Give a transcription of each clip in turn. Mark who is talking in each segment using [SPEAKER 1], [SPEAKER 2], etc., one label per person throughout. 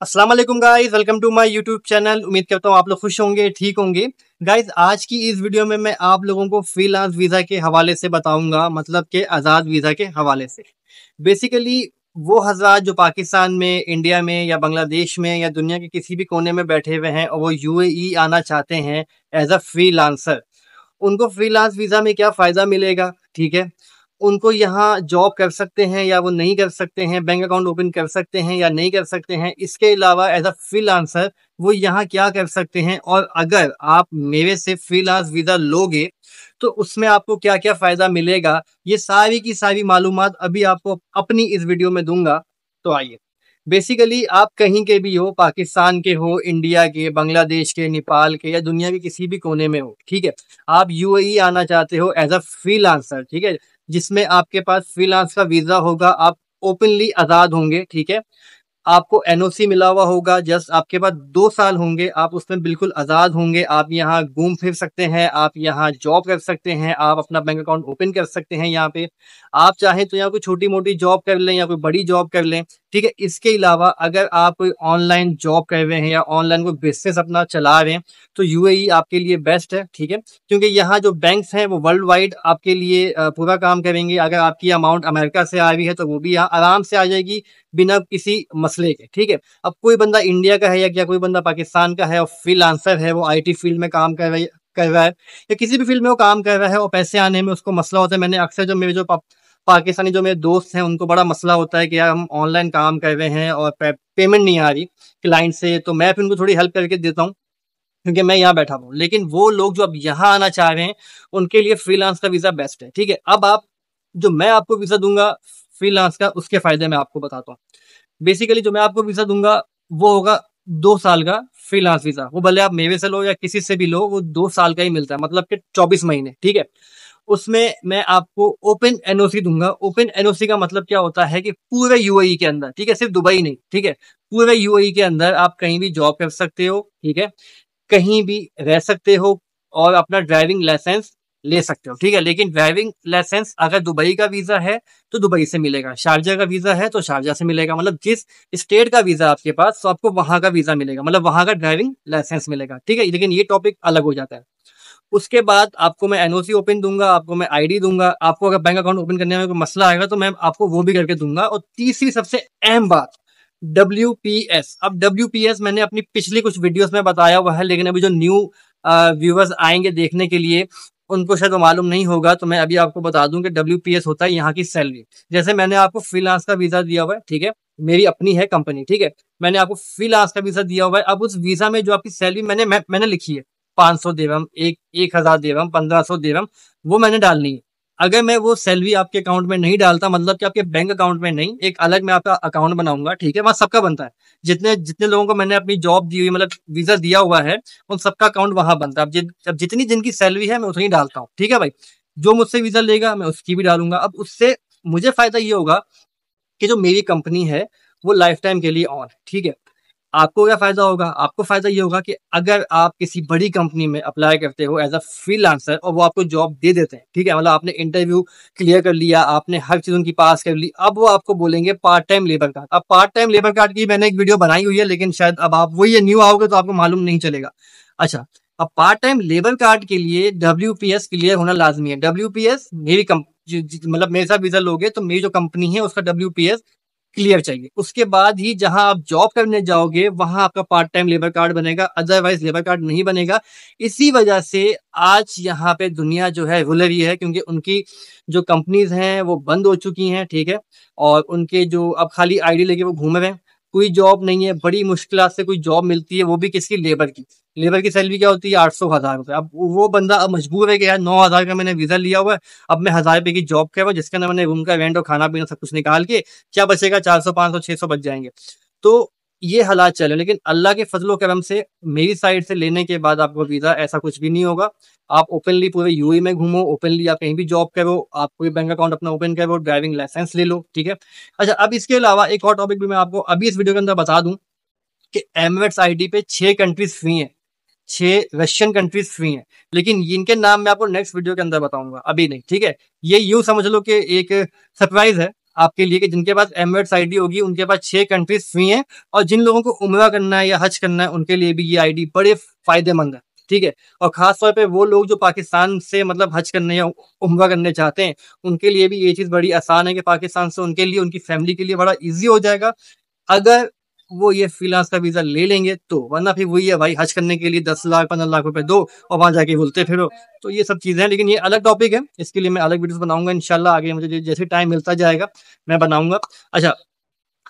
[SPEAKER 1] अस्सलाम वालेकुम guys, welcome to my YouTube channel. उम्मीद करता हूँ आप लोग खुश होंगे, ठीक होंगे। गाइस, आज की इस वीडियो में मैं आप लोगों को फ्रीलांस वीज़ा के हवाले से बताऊंगा, मतलब के आज़ाद वीज़ा के हवाले से। बेसिकली वो हजरात जो पाकिस्तान में, इंडिया में या बांग्लादेश में या दुनिया के किसी भी कोने में बैठे हुए हैं और वो यूएई आना चाहते हैं एज अ फ्रीलांसर, उनको फ्रीलांस वीज़ा में क्या फ़ायदा मिलेगा, ठीक है। उनको यहाँ जॉब कर सकते हैं या वो नहीं कर सकते हैं, बैंक अकाउंट ओपन कर सकते हैं या नहीं कर सकते हैं। इसके अलावा एज अ फ्रीलांसर वो यहाँ क्या कर सकते हैं, और अगर आप मेरे से फ्रीलांस वीज़ा लोगे तो उसमें आपको क्या क्या फ़ायदा मिलेगा, ये सारी की सारी मालूमात अभी आपको अपनी इस वीडियो में दूंगा। तो आइए, बेसिकली आप कहीं के भी हो, पाकिस्तान के हो, इंडिया के, बांग्लादेश के, नेपाल के या दुनिया के किसी भी कोने में हो, ठीक है। आप यूएई आना चाहते हो एज अ फ्रीलांसर, ठीक है, जिसमें आपके पास फ्रीलांस का वीजा होगा, आप ओपनली आजाद होंगे, ठीक है। आपको एनओसी मिला हुआ होगा, जस्ट आपके पास 2 साल होंगे, आप उसमें बिल्कुल आज़ाद होंगे। आप यहाँ घूम फिर सकते हैं, आप यहाँ जॉब कर सकते हैं, आप अपना बैंक अकाउंट ओपन कर सकते हैं यहाँ पे। आप चाहें तो यहाँ कोई छोटी मोटी जॉब कर लें या कोई बड़ी जॉब कर लें, ठीक है। इसके अलावा अगर आप कोई ऑनलाइन जॉब कर रहे हैं या ऑनलाइन कोई बिजनेस अपना चला रहे हैं तो यूएई आपके लिए बेस्ट है, ठीक है। क्योंकि यहाँ जो बैंक्स हैं वो वर्ल्ड वाइड आपके लिए पूरा काम करेंगे। अगर आपकी अमाउंट अमेरिका से आ रही है तो वो भी यहाँ आराम से आ जाएगी, बिना किसी मसले के, ठीक है। अब कोई बंदा इंडिया का है या कोई बंदा पाकिस्तान का है और फ्रीलांसर है, वो आईटी फील्ड में काम कर रहा है या किसी भी फील्ड में वो काम कर रहा है और पैसे आने में उसको मसला होता है। मैंने अक्सर जो मेरे जो पाकिस्तानी जो मेरे दोस्त हैं उनको बड़ा मसला होता है कि यार हम ऑनलाइन काम कर रहे हैं और पेमेंट नहीं आ रही क्लाइंट से, तो मैं फिर उनको थोड़ी हेल्प करके देता हूँ क्योंकि मैं यहाँ बैठा हूँ। लेकिन वो लोग जो अब यहाँ आना चाह रहे हैं उनके लिए फ्रीलांस का वीज़ा बेस्ट है, ठीक है। अब आप जो मैं आपको वीज़ा दूंगा फ्रीलांस का, उसके फायदे मैं आपको बताता हूँ। बेसिकली जो मैं आपको वीज़ा दूंगा वो होगा 2 साल का फ्रीलांस वीज़ा। वो भले आप मेरे से लो या किसी से भी लो, वो 2 साल का ही मिलता है, मतलब कि 24 महीने, ठीक है। उसमें मैं आपको ओपन एनओसी दूंगा। ओपन एनओसी का मतलब क्या होता है कि पूरे यूएई के अंदर, ठीक है, सिर्फ दुबई नहीं, ठीक है, पूरे यूएई के अंदर आप कहीं भी जॉब कर सकते हो, ठीक है, कहीं भी रह सकते हो और अपना ड्राइविंग लाइसेंस ले सकते हो, ठीक है। लेकिन ड्राइविंग लाइसेंस अगर दुबई का वीजा है तो दुबई से मिलेगा, शारजा का वीजा है तो शारजा से मिलेगा, मतलब जिस स्टेट का वीजा आपके पास तो आपको वहां का वीजा मिलेगा, मतलब वहां का ड्राइविंग लाइसेंस मिलेगा, ठीक है। लेकिन ये टॉपिक अलग हो जाता है। उसके बाद आपको मैं एनओसी ओपन दूंगा, आपको मैं आईडी दूंगा, आपको अगर बैंक अकाउंट ओपन करने में कोई मसला आएगा तो मैं आपको वो भी करके दूंगा। और तीसरी सबसे अहम बात, WPS। अब WPS मैंने अपनी पिछली कुछ वीडियोस में बताया हुआ है, लेकिन अभी जो न्यू व्यूवर्स आएंगे देखने के लिए उनको शायद वो मालूम नहीं होगा, तो मैं अभी आपको बता दूं कि WPS होता है यहाँ की सैलरी। जैसे मैंने आपको फ्रीलांस का वीजा दिया हुआ है, ठीक है, मेरी अपनी है कंपनी, ठीक है, मैंने आपको फ्रीलांस का वीजा दिया हुआ है। अब उस वीजा में जो आपकी सैलरी मैंने लिखी है 500 दिरहम, 1000 दिरहम, 1500 दिरहम, वो मैंने डालनी है। अगर मैं वो सैलरी आपके अकाउंट में नहीं डालता, मतलब कि आपके बैंक अकाउंट में नहीं, एक अलग मैं आपका अकाउंट बनाऊंगा, ठीक है, वहां सबका बनता है। जितने जितने लोगों को मैंने अपनी जॉब दी हुई, मतलब वीजा दिया हुआ है, उन सबका अकाउंट वहां बनता है। अब जितनी जिनकी सैलरी है मैं उतनी डालता हूँ, ठीक है भाई। जो मुझसे वीजा लेगा मैं उसकी भी डालूंगा। अब उससे मुझे फायदा ये होगा कि जो मेरी कंपनी है वो लाइफ टाइम के लिए ऑन है, ठीक है। आपको क्या फायदा होगा? आपको फायदा ये होगा कि अगर आप किसी बड़ी कंपनी में अप्लाई करते हो एज अ फ्रीलांसर और वो आपको जॉब दे देते हैं, ठीक है, मतलब आपने इंटरव्यू क्लियर कर लिया, आपने हर चीज उनकी पास कर ली, अब वो आपको बोलेंगे पार्ट टाइम लेबर कार्ड। अब पार्ट टाइम लेबर कार्ड की मैंने एक वीडियो बनाई हुई है, लेकिन शायद अब आप वही न्यू आओगे तो आपको मालूम नहीं चलेगा। अच्छा, अब पार्ट टाइम लेबर कार्ड के लिए WPS क्लियर होना लाजमी है। WPS मेरी मतलब मेरे साथ वीजा लोगे तो मेरी जो कंपनी है उसका WPS क्लियर चाहिए। उसके बाद ही जहां आप जॉब करने जाओगे वहां आपका पार्ट टाइम लेबर कार्ड बनेगा, अदरवाइज लेबर कार्ड नहीं बनेगा। इसी वजह से आज यहाँ पे दुनिया जो है रुल रही है, क्योंकि उनकी जो कंपनीज हैं वो बंद हो चुकी हैं, ठीक है, और उनके जो अब खाली आईडी लेके वो घूम रहे हैं, कोई जॉब नहीं है। बड़ी मुश्किल से कोई जॉब मिलती है, वो भी किसकी? लेबर की। लेबर की सैलरी क्या होती है? 800 1000 रुपए। अब वो बंदा अब मजबूर है कि यार 9000 का मैंने वीजा लिया हुआ है, अब मैं 1000 रुपए की जॉब कर रहा हूँ जिसके अंदर मैंने रूम का रेंट और खाना पीना सब कुछ निकाल के क्या बचेगा? 400 500 600 बच जाएंगे। तो ये हालात चले, लेकिन अल्लाह के फजलो करम से मेरी साइड से लेने के बाद आपको वीजा ऐसा कुछ भी नहीं होगा। आप ओपनली पूरे यूएई में घूमो, ओपनली आप कहीं भी जॉब करो, आप कोई बैंक अकाउंट अपना ओपन करो, ड्राइविंग लाइसेंस ले लो, ठीक है। अच्छा, अब इसके अलावा एक और टॉपिक भी मैं आपको अभी इस वीडियो के अंदर बता दूं कि एमिरेट्स आईडी पे 6 कंट्रीज फ्री हैं, 6 रशियन कंट्रीज फ्री हैं, लेकिन इनके नाम मैं आपको नेक्स्ट वीडियो के अंदर बताऊंगा, अभी नहीं, ठीक है। ये यूं समझ लो कि एक सरप्राइज है, आपके लिए कि जिनके पास एमिरेट्स आईडी होगी उनके पास 6 कंट्रीज फ्री हैं, और जिन लोगों को उम्रा करना है या हज करना है उनके लिए भी ये आईडी बड़े फायदेमंद है। ठीक है, और खास तौर पे वो लोग जो पाकिस्तान से मतलब हज करने या उम्रा करने चाहते हैं उनके लिए भी ये चीज़ बड़ी आसान है कि पाकिस्तान से उनके लिए, उनकी फैमिली के लिए बड़ा ईजी हो जाएगा अगर वो ये फ्रीलांस का वीज़ा ले लेंगे तो। वरना फिर वही है भाई, हज करने के लिए 10 लाख 15 लाख रुपए दो और वहां जाके बोलते फिरो। तो ये सब चीज़ें हैं, लेकिन ये अलग टॉपिक है, इसके लिए मैं अलग वीडियोस बनाऊंगा इंशाल्लाह। आगे मुझे जैसे टाइम मिलता जाएगा मैं बनाऊंगा। अच्छा,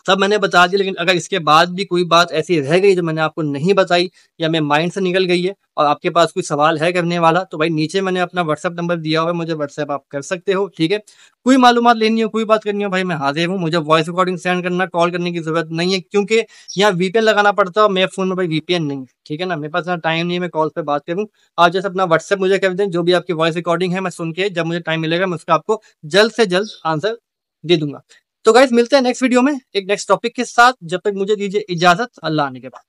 [SPEAKER 1] सब मैंने बता दिया, लेकिन अगर इसके बाद भी कोई बात ऐसी रह गई जो मैंने आपको नहीं बताई या मेरे माइंड से निकल गई है और आपके पास कोई सवाल है करने वाला, तो भाई नीचे मैंने अपना व्हाट्सएप नंबर दिया हुआ है, मुझे व्हाट्सएप आप कर सकते हो। ठीक है, कोई मालूमात लेनी हो, कोई बात करनी हो, भाई मैं हाजिर हूँ। मुझे वॉइस रिकॉर्डिंग सेंड करना, कॉल करने की जरूरत नहीं है, क्योंकि यहाँ वीपीएन लगाना पड़ता है और मेरे फोन में भाई वीपीएन नहीं है। ठीक है ना, मेरे पास टाइम नहीं है मैं कॉल पे बात करूँ। आप जैसे अपना व्हाट्सएप मुझे कर दें, जो भी आपकी वॉइस रिकॉर्डिंग है मैं सुन के जब मुझे टाइम मिलेगा मैं उसका आपको जल्द से जल्द आंसर दे दूंगा। तो गाइस मिलते हैं नेक्स्ट वीडियो में एक नेक्स्ट टॉपिक के साथ। जब तक मुझे दीजिए इजाजत, अल्लाह आने के बाद।